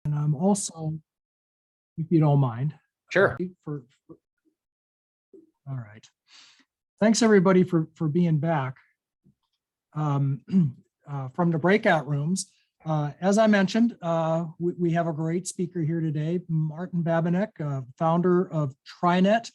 And I'm also, if you don't mind. Sure. All right. Thanks everybody for being back from the breakout rooms. As I mentioned, we have a great speaker here today, Martin Babinec, founder of Trinet,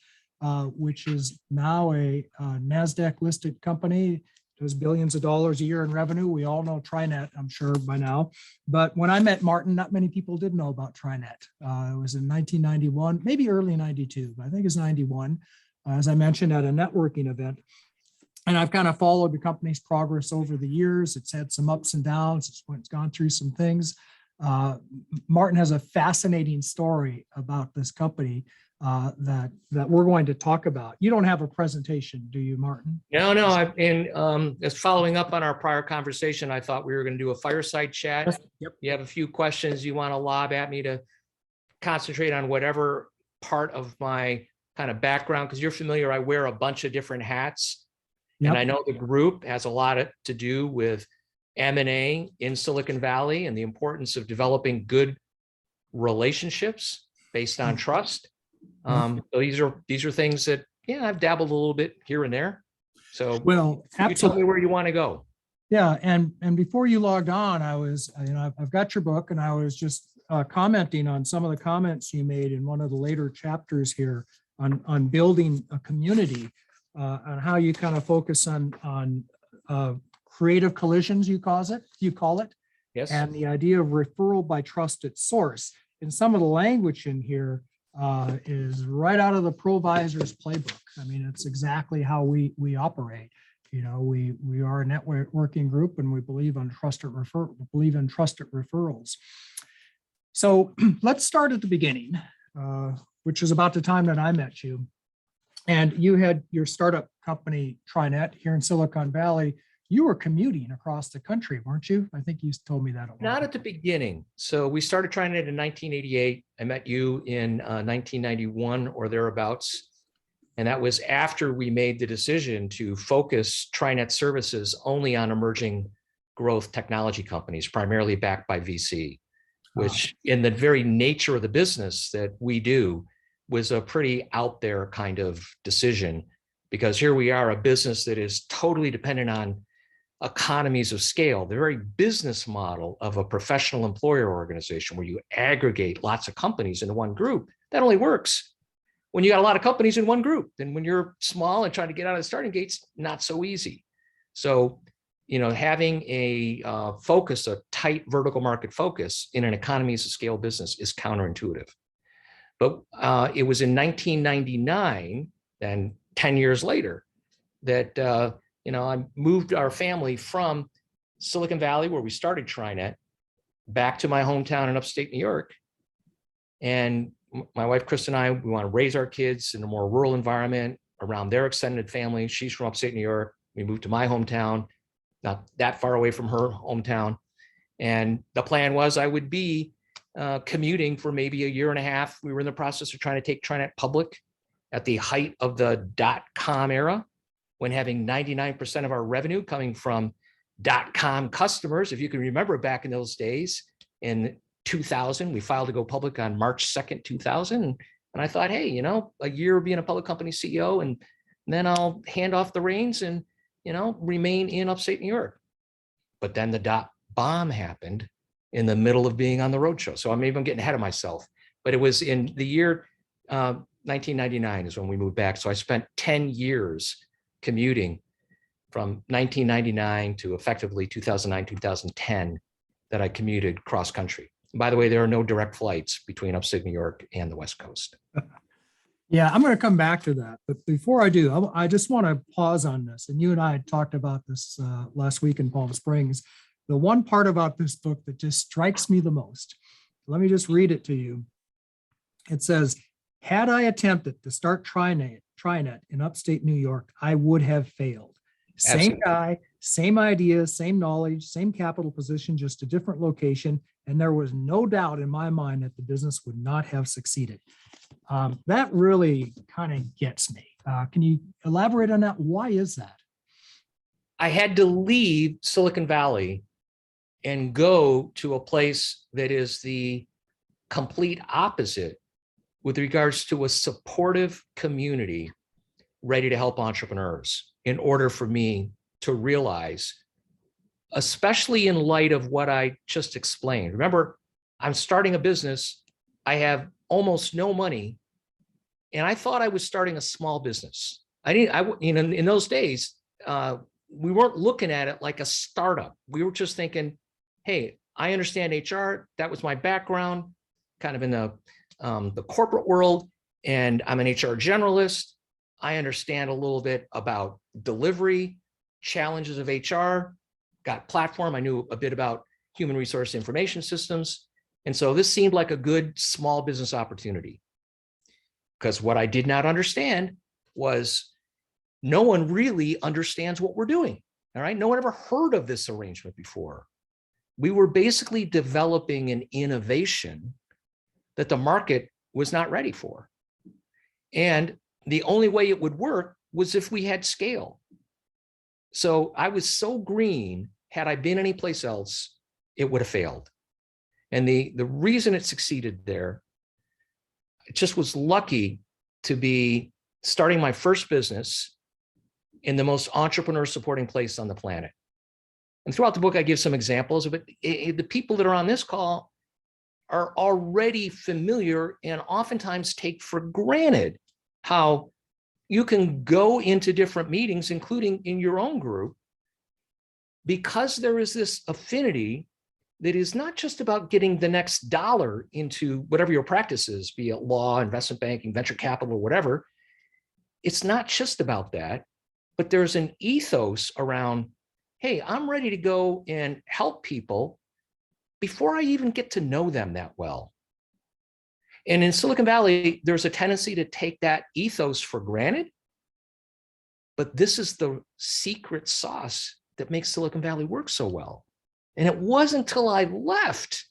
which is now a NASDAQ listed company, does billions of dollars a year in revenue. We all know Trinet, I'm sure by now. But when I met Martin, not many people did know about Trinet. It was in 1991, maybe early 92, but I think it's 91, as I mentioned, at a networking event. And I've kind of followed the company's progress over the years. It's had some ups and downs. It's gone through some things. Martin has a fascinating story about this company that we're going to talk about. You don't have a presentation, do you, Martin? No. As following up on our prior conversation, I thought we were going to do a fireside chat. Yep. You have a few questions you want to lob at me to concentrate on whatever part of my kind of background, because you're familiar, I wear a bunch of different hats. Yep. And I know the group has a lot to do with M&A in Silicon Valley and the importance of developing good relationships based on trust. So these are things that, yeah, I've dabbled a little bit here and there. So well, you tell me where you want to go. Yeah, and before you logged on, I was, I've got your book, and I was just commenting on some of the comments you made in one of the later chapters here on building a community, on how you kind of focus on creative collisions, you call it. Yes. And the idea of referral by trusted source. And some of the language in here is right out of the Provisor's playbook. I mean, it's exactly how we operate. You know, we are a networking group, and we believe in trusted referrals. So let's start at the beginning, which is about the time that I met you. And you had your startup company, Trinet, here in Silicon Valley. You were commuting across the country, weren't you? I think you told me that. Not at the beginning. So we started Trinet in 1988. I met you in 1991 or thereabouts. And that was after we made the decision to focus Trinet services only on emerging growth technology companies, primarily backed by VC, which in the very nature of the business that we do was a pretty out there kind of decision, because here we are, a business that is totally dependent on economies of scale, the very business model of a professional employer organization where you aggregate lots of companies into one group. That only works when you got a lot of companies in one group. Then when you're small and trying to get out of the starting gates, not so easy. So, you know, having a focus, a tight vertical market focus in an economies of scale business is counterintuitive. But it was in 1999, and 10 years later, that I moved our family from Silicon Valley, where we started Trinet, back to my hometown in upstate New York. And my wife, Chris, and I, we want to raise our kids in a more rural environment around their extended family. She's from upstate New York. We moved to my hometown, not that far away from her hometown. And the plan was I would be commuting for maybe a year and a half. We were in the process of trying to take Trinet public at the height of the .com era, when having 99% of our revenue coming from .com customers. If you can remember back in those days, in 2000, we filed to go public on March 2nd, 2000. And I thought, hey, you know, a year of being a public company CEO, and then I'll hand off the reins and, you know, remain in upstate New York. But then the .bomb happened in the middle of being on the roadshow. So I'm getting ahead of myself. But it was in the year 1999 is when we moved back. So I spent 10 years commuting from 1999 to effectively 2009, 2010, that I commuted cross country. And by the way, there are no direct flights between upstate New York and the West Coast. Yeah, I'm going to come back to that. But before I do, I just want to pause on this. And you and I had talked about this last week in Palm Springs. The one part about this book that just strikes me the most, let me just read it to you. It says, had I attempted to start Trinet in upstate New York, I would have failed. Absolutely. Same guy, same ideas, same knowledge, same capital position, just a different location. And there was no doubt in my mind that the business would not have succeeded. That really kind of gets me. Can you elaborate on that? Why is that? I had to leave Silicon Valley and go to a place that is the complete opposite with regards to a supportive community ready to help entrepreneurs in order for me to realize, especially in light of what I just explained. Remember, I'm starting a business. I have almost no money. And I thought I was starting a small business. In those days, we weren't looking at it like a startup. We were just thinking, hey, I understand HR. That was my background, kind of in the corporate world. And I'm an HR generalist. I understand a little bit about delivery, challenges of HR, got platform. I knew a bit about human resource information systems. And so this seemed like a good small business opportunity. Because what I did not understand was no one really understands what we're doing. All right. No one ever heard of this arrangement before. We were basically developing an innovation that the market was not ready for. And the only way it would work was if we had scale. So I was so green, had I been anyplace else, it would have failed. And the reason it succeeded there, it just was lucky to be starting my first business in the most entrepreneur supporting place on the planet. And throughout the book, I give some examples of it. The people that are on this call are already familiar and oftentimes take for granted how you can go into different meetings, including in your own group, because there is this affinity that is not just about getting the next dollar into whatever your practice is, be it law, investment banking, venture capital, or whatever. It's not just about that, but there's an ethos around, hey, I'm ready to go and help people before I even get to know them that well. And in Silicon Valley, there's a tendency to take that ethos for granted. But this is the secret sauce that makes Silicon Valley work so well. And it wasn't until I left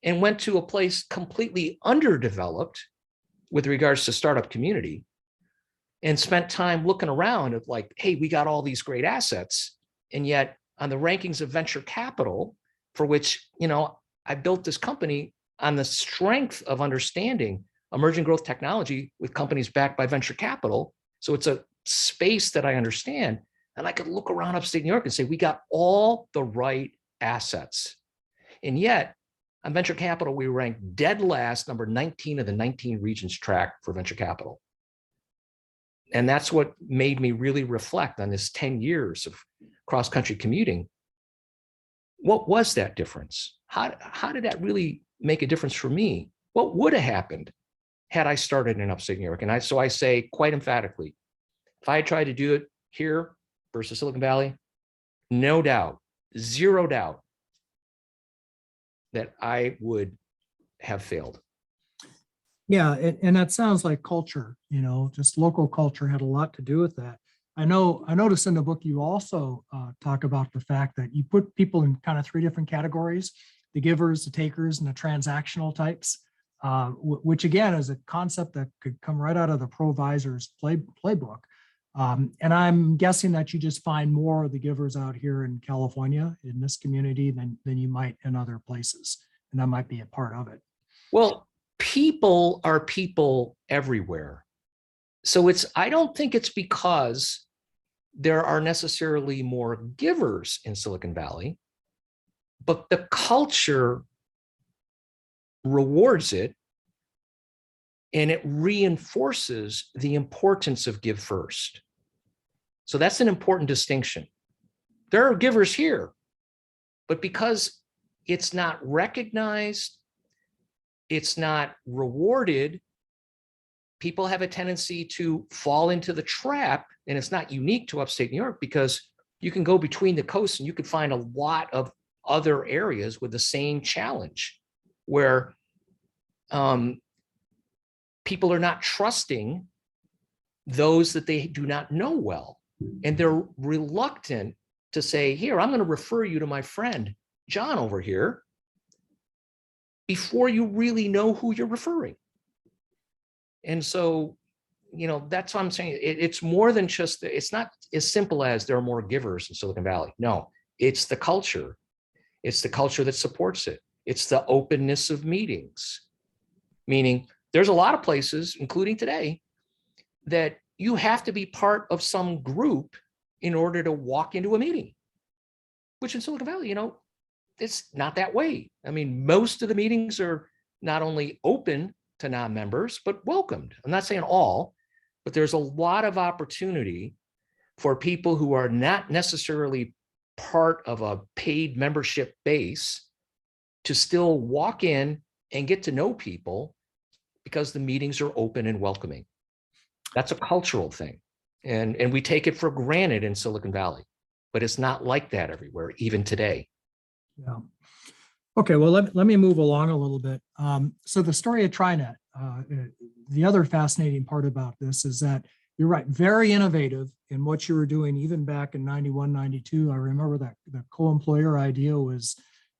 and went to a place completely underdeveloped with regards to startup community and spent time looking around at like, hey, we got all these great assets. And yet on the rankings of venture capital, for which, I built this company on the strength of understanding emerging growth technology with companies backed by venture capital. So it's a space that I understand. And I could look around upstate New York and say, we got all the right assets. And yet on venture capital, we ranked dead last, number 19 of the 19 regions tracked for venture capital. And that's what made me really reflect on this 10 years of cross-country commuting. What was that difference? How did that really make a difference for me? What would have happened had I started in upstate New York? And so I say quite emphatically, if I had tried to do it here versus Silicon Valley, no doubt, zero doubt that I would have failed. Yeah, and that sounds like culture, just local culture had a lot to do with that. I noticed in the book you also talk about the fact that you put people in kind of three different categories: the givers, the takers, and the transactional types, which again is a concept that could come right out of the Provisor's playbook. And I'm guessing that you just find more of the givers out here in California in this community than you might in other places. And that might be a part of it. Well, people are people everywhere. So I don't think it's because there are necessarily more givers in Silicon Valley, but the culture rewards it and it reinforces the importance of give first. So that's an important distinction. There are givers here, but because it's not recognized, it's not rewarded, people have a tendency to fall into the trap, and it's not unique to upstate New York because you can go between the coasts and you could find a lot of other areas with the same challenge where people are not trusting those that they do not know well. And they're reluctant to say, here, I'm going to refer you to my friend, John over here, before you really know who you're referring. And so, that's what I'm saying. It's more than just, it's not as simple as there are more givers in Silicon Valley. No, it's the culture. It's the culture that supports it. It's the openness of meetings. meaning there's a lot of places, including today, that you have to be part of some group in order to walk into a meeting, which in Silicon Valley, it's not that way. I mean, most of the meetings are not only open to non-members, but welcomed. I'm not saying all, but there's a lot of opportunity for people who are not necessarily part of a paid membership base to still walk in and get to know people because the meetings are open and welcoming. That's a cultural thing. And we take it for granted in Silicon Valley, but it's not like that everywhere, even today. Yeah. Okay, well, let me move along a little bit. So the story of Trinet, the other fascinating part about this is that you're right, very innovative in what you were doing, even back in 91, 92. I remember that the co-employer idea was,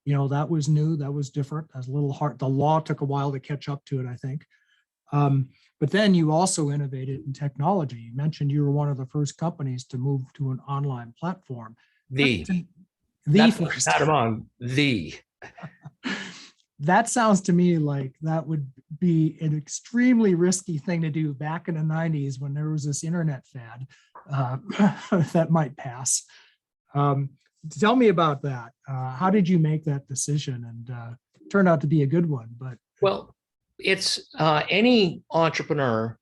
that was new, that was different, that was a little hard. The law took a while to catch up to it, I think. But then you also innovated in technology. You mentioned you were one of the first companies to move to an online platform. The First. Not among the. That sounds to me like that would be an extremely risky thing to do back in the 90s when there was this internet fad that might pass. Tell me about that. How did you make that decision? And it turned out to be a good one. But well, it's any entrepreneur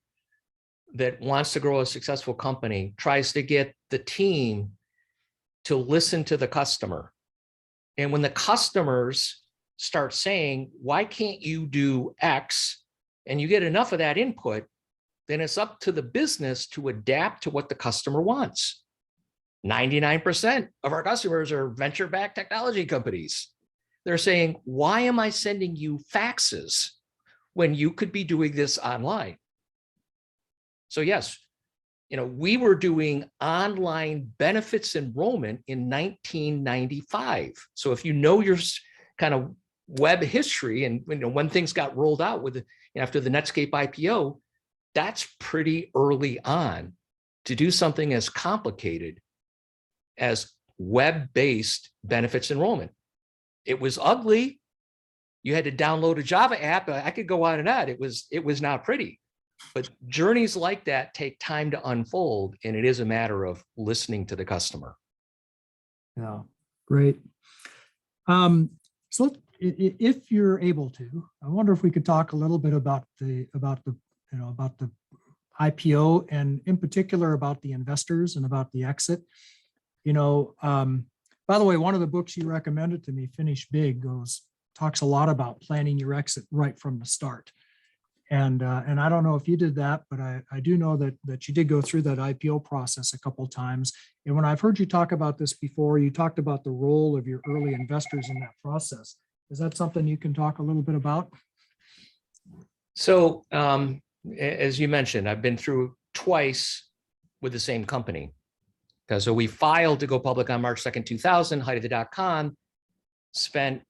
that wants to grow a successful company tries to get the team to listen to the customer. And when the customers start saying, why can't you do X? And you get enough of that input, then it's up to the business to adapt to what the customer wants. 99% of our customers are venture-backed technology companies. They're saying, why am I sending you faxes when you could be doing this online? So yes, we were doing online benefits enrollment in 1995. So if you know your kind of web history and when things got rolled out with after the Netscape IPO, that's pretty early on to do something as complicated as web-based benefits enrollment. It was ugly. You had to download a Java app. I could go on and on. It was not pretty. But journeys like that take time to unfold, and it is a matter of listening to the customer. Yeah, great. So if you're able to, I wonder if we could talk a little bit about the IPO, and in particular about the investors and about the exit. By the way, one of the books you recommended to me, Finish Big, talks a lot about planning your exit right from the start. And I don't know if you did that, but I do know that you did go through that IPO process a couple of times. And when I've heard you talk about this before, you talked about the role of your early investors in that process. Is that something you can talk a little bit about? So as you mentioned, I've been through twice with the same company. So we filed to go public on March 2nd, 2000, height of the .com, spent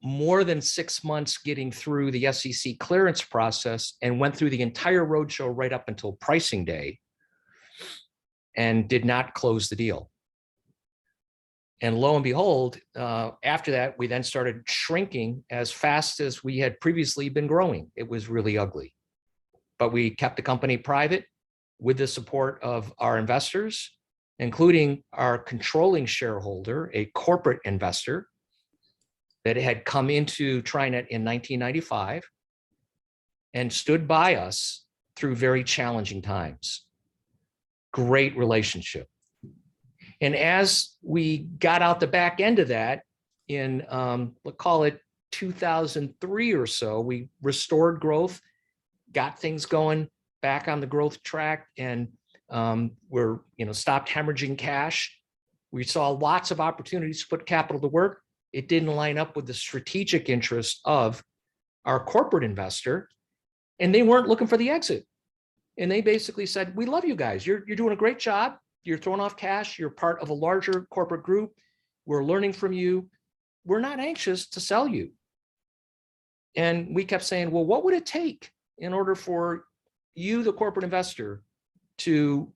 more than 6 months getting through the SEC clearance process, and went through the entire roadshow right up until pricing day, and did not close the deal. And lo and behold, after that, we then started shrinking as fast as we had previously been growing. It was really ugly. But we kept the company private with the support of our investors, including our controlling shareholder, a corporate investor that had come into Trinet in 1995 and stood by us through very challenging times. Great relationship. And as we got out the back end of that in, let's call it 2003 or so, we restored growth, got things going back on the growth track, and we're, stopped hemorrhaging cash. We saw lots of opportunities to put capital to work. It didn't line up with the strategic interest of our corporate investor, and they weren't looking for the exit. And they basically said, we love you guys. You're doing a great job. You're throwing off cash. You're part of a larger corporate group. We're learning from you. We're not anxious to sell you. And we kept saying, well, what would it take in order for you, the corporate investor, to,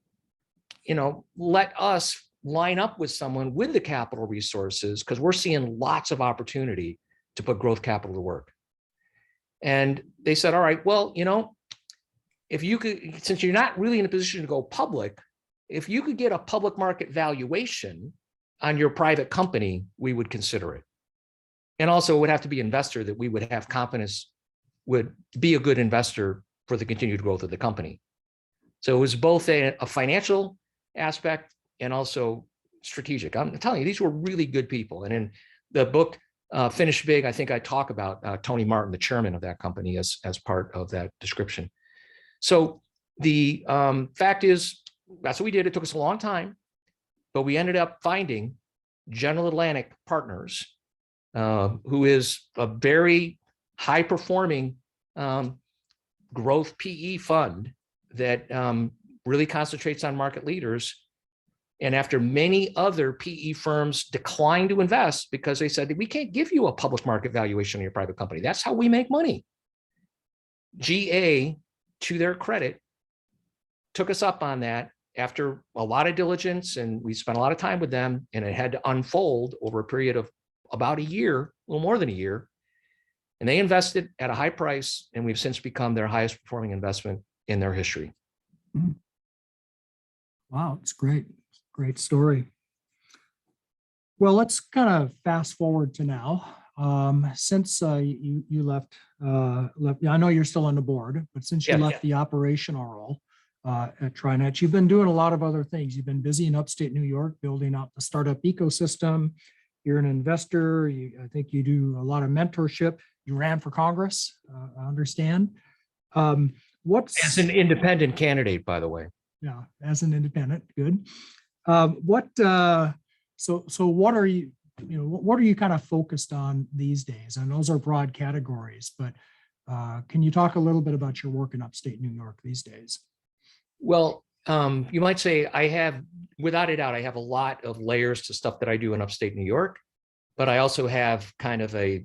let us line up with someone with the capital resources, because we're seeing lots of opportunity to put growth capital to work. And they said, all right, well, if you could, since you're not really in a position to go public, if you could get a public market valuation on your private company, we would consider it. And also it would have to be an investor that we would have confidence would be a good investor for the continued growth of the company. So it was both a financial aspect and also strategic. I'm telling you, these were really good people. And in the book, Finish Big, I think I talk about Tony Martin, the chairman of that company, as part of that description. So the fact is, that's what we did. It took us a long time, but we ended up finding General Atlantic Partners, who is a very high-performing growth PE fund that really concentrates on market leaders. And after many other PE firms declined to invest because they said, we can't give you a public market valuation on your private company. That's how we make money. GA, to their credit, took us up on that after a lot of diligence, and we spent a lot of time with them, and it had to unfold over a period of about a year, a little more than a year. And they invested at a high price, and we've since become their highest performing investment in their history. Wow, it's great. Great story. Well, let's kind of fast forward to now. Since you left, I know you're still on the board, but since you left the operational role at Trinet, you've been doing a lot of other things. You've been busy in upstate New York, building out the startup ecosystem. You're an investor. I think you do a lot of mentorship. You ran for Congress, I understand. As an independent candidate, by the way. Yeah, as an independent, good. So what are you, what are you kind of focused on these days? And those are broad categories, but can you talk a little bit about your work in upstate New York these days? Well, you might say I have, without a doubt, I have a lot of layers to stuff that I do in upstate New York, but I also have kind of a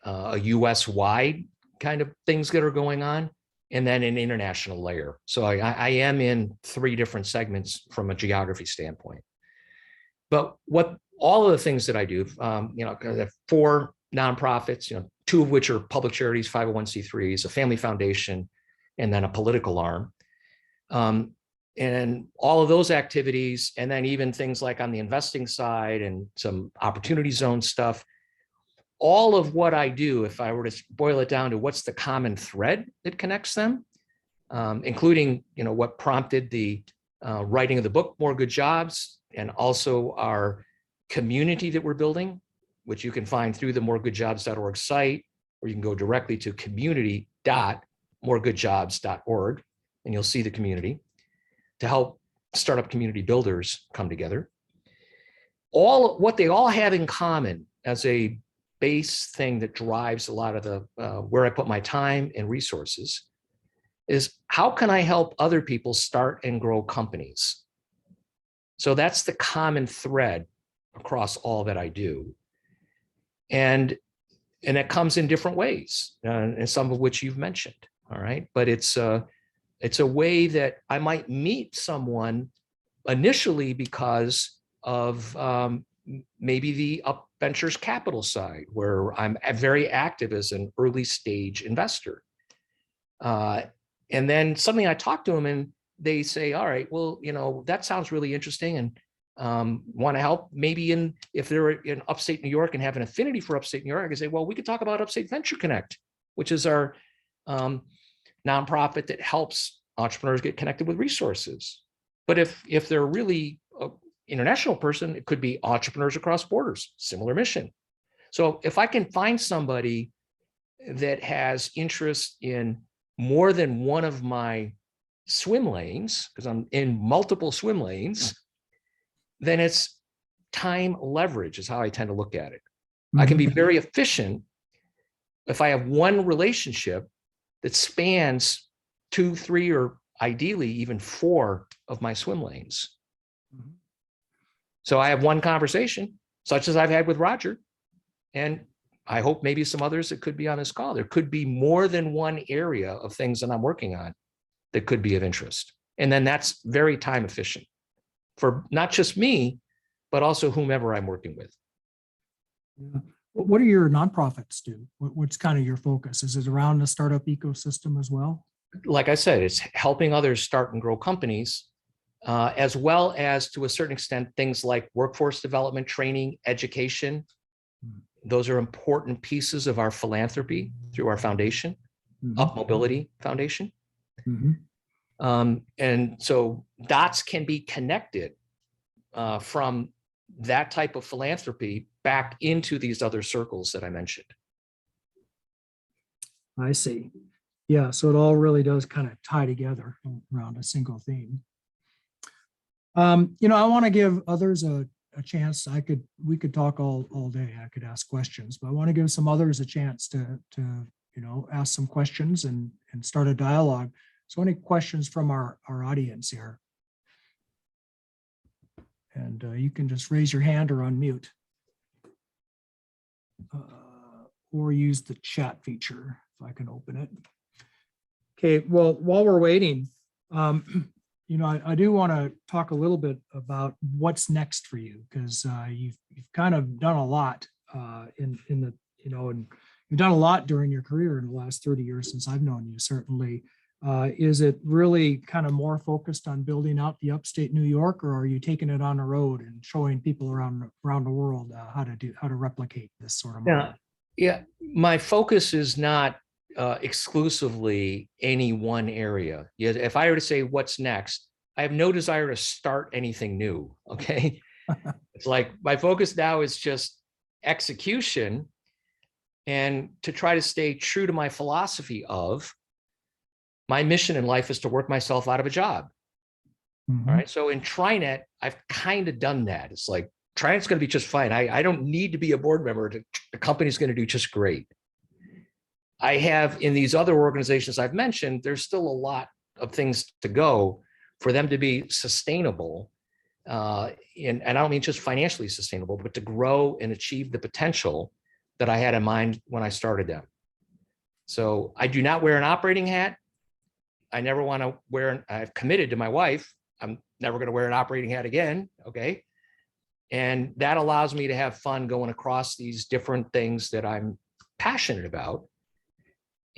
US-wide kind of things that are going on, and then an international layer. So I am in 3 different segments from a geography standpoint. But what all of the things that I do, I have 4 nonprofits, 2 of which are public charities, 501c3s, a family foundation, and then a political arm. And all of those activities, and then even things like on the investing side and some opportunity zone stuff, all of what I do, if I were to boil it down to what's the common thread that connects them, including, what prompted the writing of the book, More Good Jobs, and also our community that we're building, which you can find through the moregoodjobs.org site, or you can go directly to community.moregoodjobs.org, and you'll see the community to help startup community builders come together. What they all have in common as a base thing that drives a lot of the where I put my time and resources is, how can I help other people start and grow companies? So that's the common thread across all that I do. And it comes in different ways, and some of which you've mentioned. All right. But it's a way that I might meet someone initially because of maybe the Up Ventures capital side, where I'm very active as an early stage investor. And then suddenly I talk to them and they say, all right, well, that sounds really interesting, and want to help. Maybe if they're in upstate New York and have an affinity for upstate New York, I can say, well, we could talk about Upstate Venture Connect, which is our nonprofit that helps entrepreneurs get connected with resources. But if they're really an international person, it could be Entrepreneurs Across Borders, similar mission. So if I can find somebody that has interest in more than one of my swim lanes, because I'm in multiple swim lanes, then it's time leverage is how I tend to look at it. Mm-hmm. I can be very efficient if I have one relationship that spans 2, 3, or ideally even 4 of my swim lanes. Mm-hmm. So I have one conversation, such as I've had with Roger, and I hope maybe some others that could be on this call. There could be more than one area of things that I'm working on that could be of interest. And then that's very time efficient for not just me, but also whomever I'm working with. Yeah. What do your nonprofits do? What's kind of your focus? Is it around the startup ecosystem as well? Like I said, it's helping others start and grow companies, as well as to a certain extent, things like workforce development, training, education. Those are important pieces of our philanthropy through our foundation, Up Mobility Foundation. And so dots can be connected from that type of philanthropy back into these other circles that I mentioned. I see. Yeah, so it all really does kind of tie together around a single theme. I want to give others a chance. We could talk all day. I could ask questions, but I want to give some others a chance to ask some questions and start a dialogue. So any questions from our audience here? And you can just raise your hand or unmute. Or use the chat feature if I can open it. Okay, well, while we're waiting, I do want to talk a little bit about what's next for you, because you've kind of done a lot and you've done a lot during your career in the last 30 years since I've known you, certainly. Is it really kind of more focused on building out the upstate New York, or are you taking it on the road and showing people around the world how to replicate this sort of model? Yeah, my focus is not exclusively any one area. If I were to say what's next, I have no desire to start anything new. Okay. It's like my focus now is just execution and to try to stay true to my philosophy of my mission in life is to work myself out of a job. All right. So in Trinet, I've kind of done that. It's like Trinet's going to be just fine. I don't need to be a board member. The company's going to do just great. I have in these other organizations I've mentioned, there's still a lot of things to go for them to be sustainable. And I don't mean just financially sustainable, but to grow and achieve the potential that I had in mind when I started them. So I do not wear an operating hat. I never want to wear, I've committed to my wife, I'm never going to wear an operating hat again. Okay. And that allows me to have fun going across these different things that I'm passionate about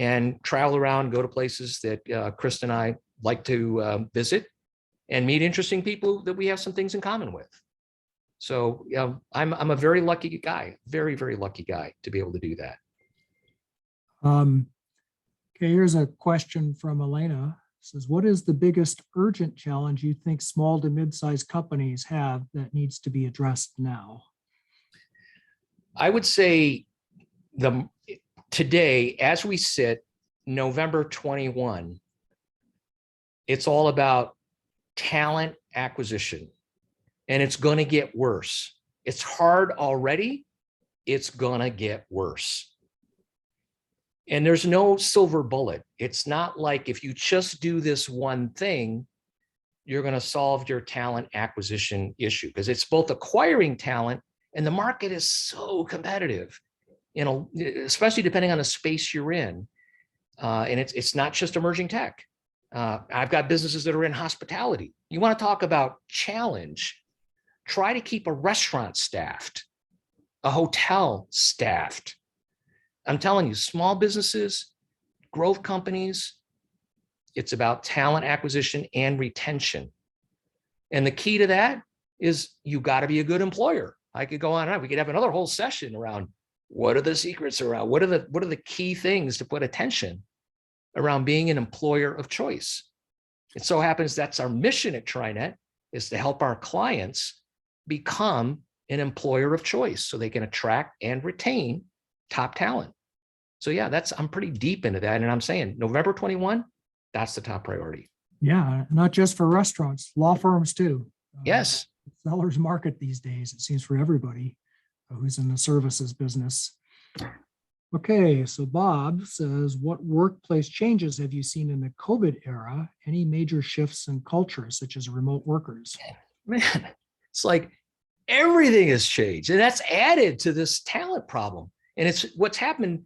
and travel around, go to places that Krista and I like to visit and meet interesting people that we have some things in common with. So I'm a very lucky guy, very, very lucky guy to be able to do that. Okay, here's a question from Elena. It says, what is the biggest urgent challenge you think small to mid-sized companies have that needs to be addressed now? I would say today, as we sit, November 21, it's all about talent acquisition, and it's going to get worse. It's hard already. It's going to get worse. And there's no silver bullet. It's not like if you just do this one thing, you're going to solve your talent acquisition issue, because it's both acquiring talent and the market is so competitive, especially depending on the space you're in. And it's not just emerging tech. I've got businesses that are in hospitality. You want to talk about challenge, try to keep a restaurant staffed, a hotel staffed. I'm telling you, small businesses, growth companies, it's about talent acquisition and retention. And the key to that is you got to be a good employer. I could go on and on. We could have another whole session around what are the secrets around, what are the key things to put attention around being an employer of choice. It so happens that's our mission at Trinet, is to help our clients become an employer of choice so they can attract and retain top talent. So yeah, I'm pretty deep into that. And I'm saying November 21, that's the top priority. Yeah, not just for restaurants, law firms too. Yes. Seller's market these days, it seems, for everybody who's in the services business. Okay, so Bob says, what workplace changes have you seen in the COVID era? Any major shifts in culture, such as remote workers? Man, it's like everything has changed, and that's added to this talent problem. And it's what's happened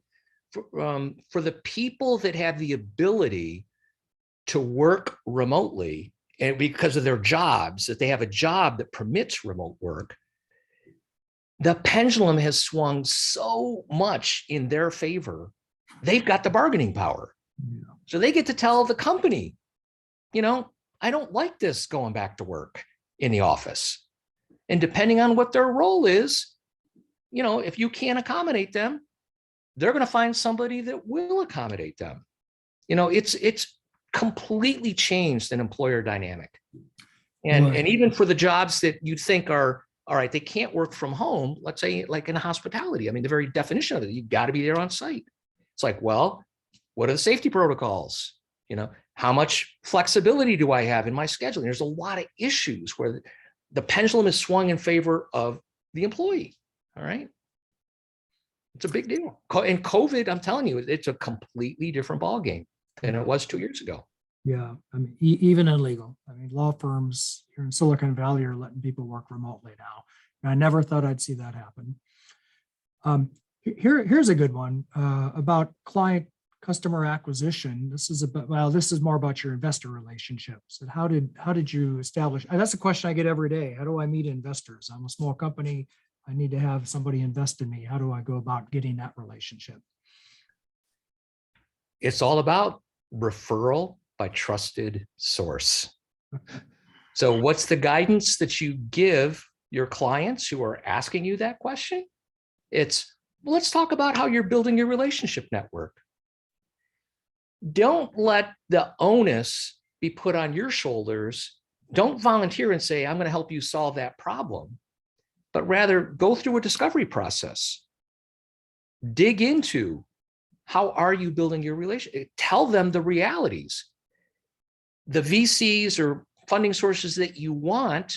for the people that have the ability to work remotely, and because of their jobs, that they have a job that permits remote work. the pendulum has swung so much in their favor. They've got the bargaining power. Yeah. So they get to tell the company, I don't like this going back to work in the office. And depending on what their role is, if you can't accommodate them, they're going to find somebody that will accommodate them. It's completely changed an employer dynamic. And, Right. and even for the jobs that you think are, all right, they can't work from home, let's say like in hospitality. I mean, the very definition of it, you got to be there on site. It's like, well, what are the safety protocols? How much flexibility do I have in my scheduling? There's a lot of issues where the pendulum is swung in favor of the employee. All right. It's a big deal. And COVID, I'm telling you, it's a completely different ballgame than it was 2 years ago. Yeah, I mean, even in legal, I mean, law firms here in Silicon Valley are letting people work remotely now. And I never thought I'd see that happen. Here's a good one about customer acquisition. This is more about your investor relationships. And how did you establish? That's a question I get every day. How do I meet investors? I'm a small company. I need to have somebody invest in me. How do I go about getting that relationship? It's all about referral by trusted source. So what's the guidance that you give your clients who are asking you that question? It's, well, let's talk about how you're building your relationship network. Don't let the onus be put on your shoulders. Don't volunteer and say, I'm going to help you solve that problem, but rather go through a discovery process. Dig into how are you building your relationship? Tell them the realities. The VCs or funding sources that you want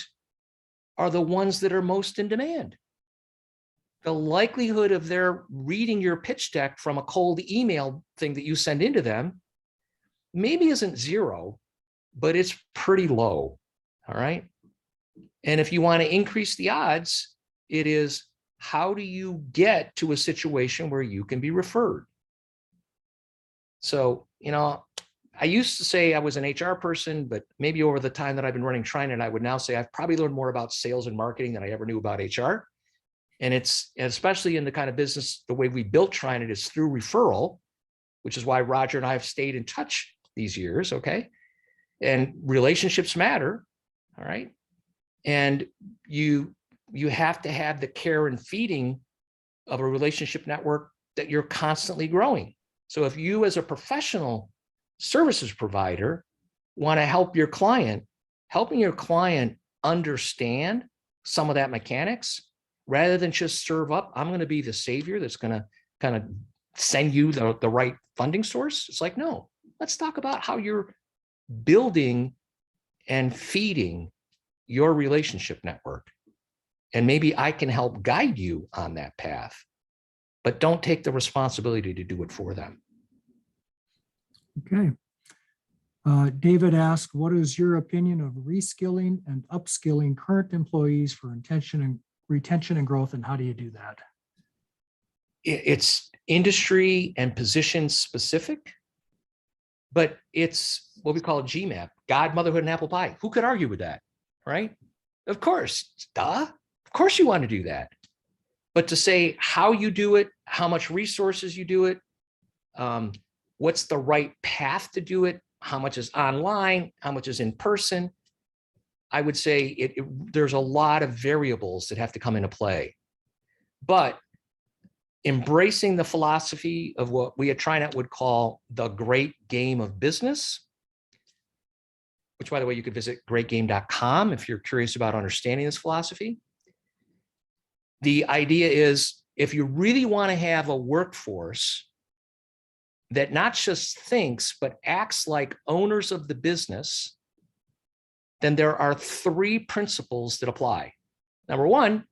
are the ones that are most in demand. The likelihood of their reading your pitch deck from a cold email thing that you send into them maybe isn't zero, but it's pretty low. All right. And if you want to increase the odds, it is, how do you get to a situation where you can be referred? So, I used to say I was an HR person, but maybe over the time that I've been running Trinet, I would now say I've probably learned more about sales and marketing than I ever knew about HR. And it's, especially in the kind of business, the way we built Trinet is through referral, which is why Roger and I have stayed in touch these years. Okay. And relationships matter. All right. And you have to have the care and feeding of a relationship network that you're constantly growing. So if you as a professional services provider want to help your client, helping your client understand some of that mechanics, rather than just serve up, I'm going to be the savior that's going to kind of send you the right funding source. It's like, no, let's talk about how you're building and feeding your relationship network. And maybe I can help guide you on that path, but don't take the responsibility to do it for them. Okay. David asked, what is your opinion of reskilling and upskilling current employees for retention and growth, and how do you do that? It's industry and position specific, but it's what we call GMAP, God, motherhood, and apple pie. Who could argue with that, right? Of course, duh. Of course you want to do that. But to say how you do it, how much resources you do it, what's the right path to do it, how much is online, how much is in person, I would say there's a lot of variables that have to come into play. But embracing the philosophy of what we at Trinet would call the great game of business, which, by the way, you could visit greatgame.com if you're curious about understanding this philosophy. The idea is, if you really want to have a workforce that not just thinks, but acts like owners of the business, then there are three principles that apply. Number one,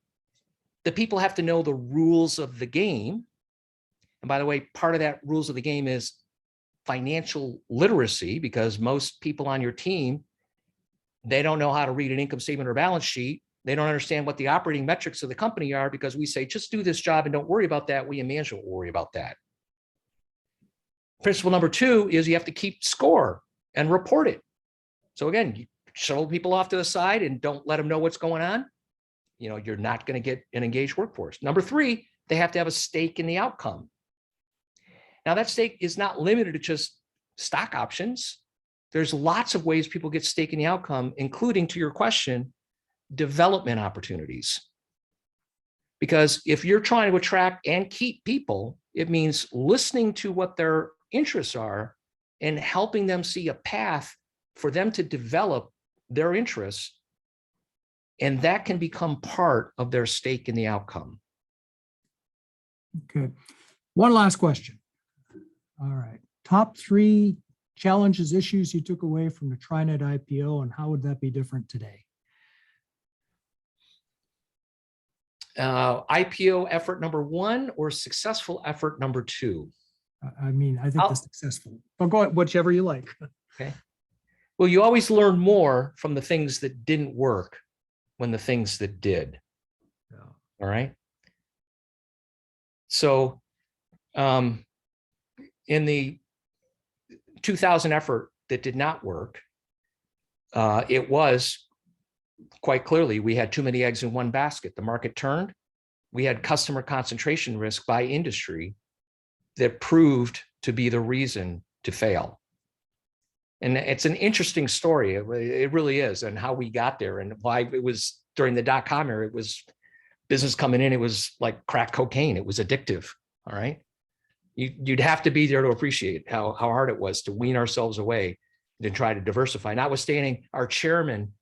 the people have to know the rules of the game. And by the way, part of that rules of the game is financial literacy, because most people on your team, they don't know how to read an income statement or balance sheet. They don't understand what the operating metrics of the company are, because we say, just do this job and don't worry about that. We in management will worry about that. Principle number two is you have to keep score and report it. So again, you shuttle people off to the side and don't let them know what's going on. you're not going to get an engaged workforce. Number three, they have to have a stake in the outcome. Now that stake is not limited to just stock options. There's lots of ways people get stake in the outcome, including, to your question, development opportunities. Because if you're trying to attract and keep people, it means listening to what their interests are and helping them see a path for them to develop their interests. And that can become part of their stake in the outcome. Okay. One last question. All right. Top 3 challenges, issues you took away from the Trinet IPO, and how would that be different today? IPO effort number 1 or successful effort number 2? I mean, I think the successful, but go ahead, whichever you like. Okay. Well, you always learn more from the things that didn't work when the things that did. Yeah. All right. So in the 2000 effort that did not work, it was quite clearly, we had too many eggs in one basket. The market turned. We had customer concentration risk by industry that proved to be the reason to fail. And it's an interesting story. It really is, and how we got there and why it was during the dot-com era. It was business coming in. It was like crack cocaine. It was addictive. All right. You'd have to be there to appreciate how hard it was to wean ourselves away and try to diversify. Notwithstanding our chairman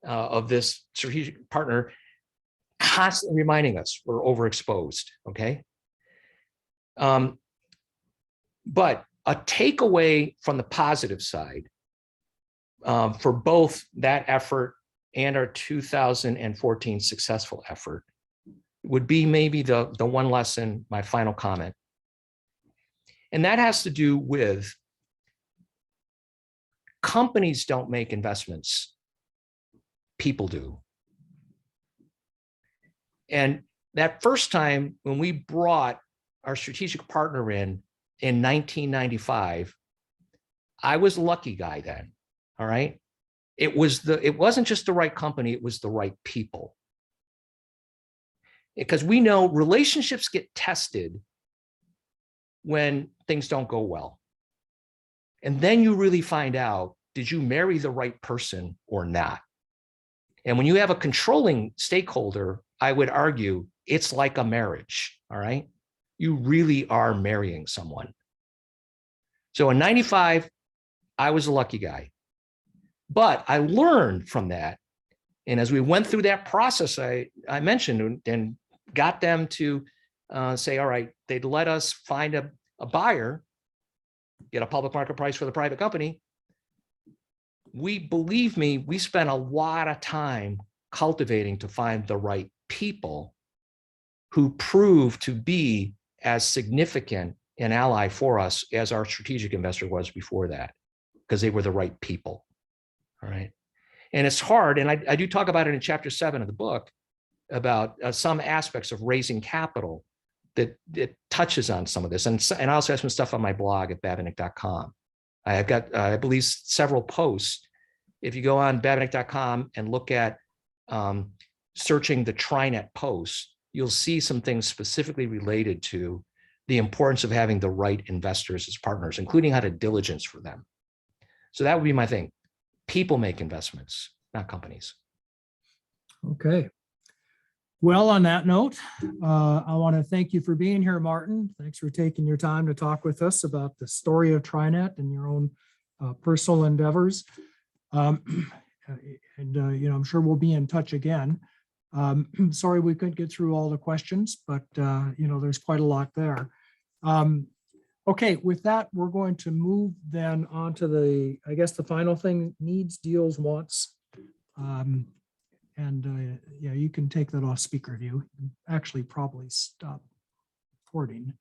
of this strategic partner constantly reminding us we're overexposed. Okay. But a takeaway from the positive side for both that effort and our 2014 successful effort would be maybe the one lesson, my final comment. And that has to do with companies don't make investments, people do. And that first time when we brought our strategic partner in 1995, I was a lucky guy then. All right. It wasn't just the right company, it was the right people. Because we know relationships get tested when things don't go well. And then you really find out, did you marry the right person or not? And when you have a controlling stakeholder, I would argue it's like a marriage. All right. You really are marrying someone. So in 95, I was a lucky guy. But I learned from that. And as we went through that process, I mentioned and got them to say, all right, they'd let us find a buyer, get a public market price for the private company. Believe me, we spent a lot of time cultivating to find the right people who proved to be as significant an ally for us as our strategic investor was before that, because they were the right people. All right. And it's hard. And I do talk about it in chapter 7 of the book about some aspects of raising capital that it touches on some of this. And I also have some stuff on my blog at babinec.com. I've got, I believe, several posts. If you go on babinec.com and look at searching the Trinet posts, you'll see some things specifically related to the importance of having the right investors as partners, including how to diligence for them. So that would be my thing. People make investments, not companies. Okay. Well, on that note, I want to thank you for being here, Martin. Thanks for taking your time to talk with us about the story of Trinet and your own personal endeavors. I'm sure we'll be in touch again. Sorry we couldn't get through all the questions, but there's quite a lot there. Okay, with that, we're going to move then on to the final thing, needs, deals, wants. You can take that off speaker view. Actually, probably stop recording.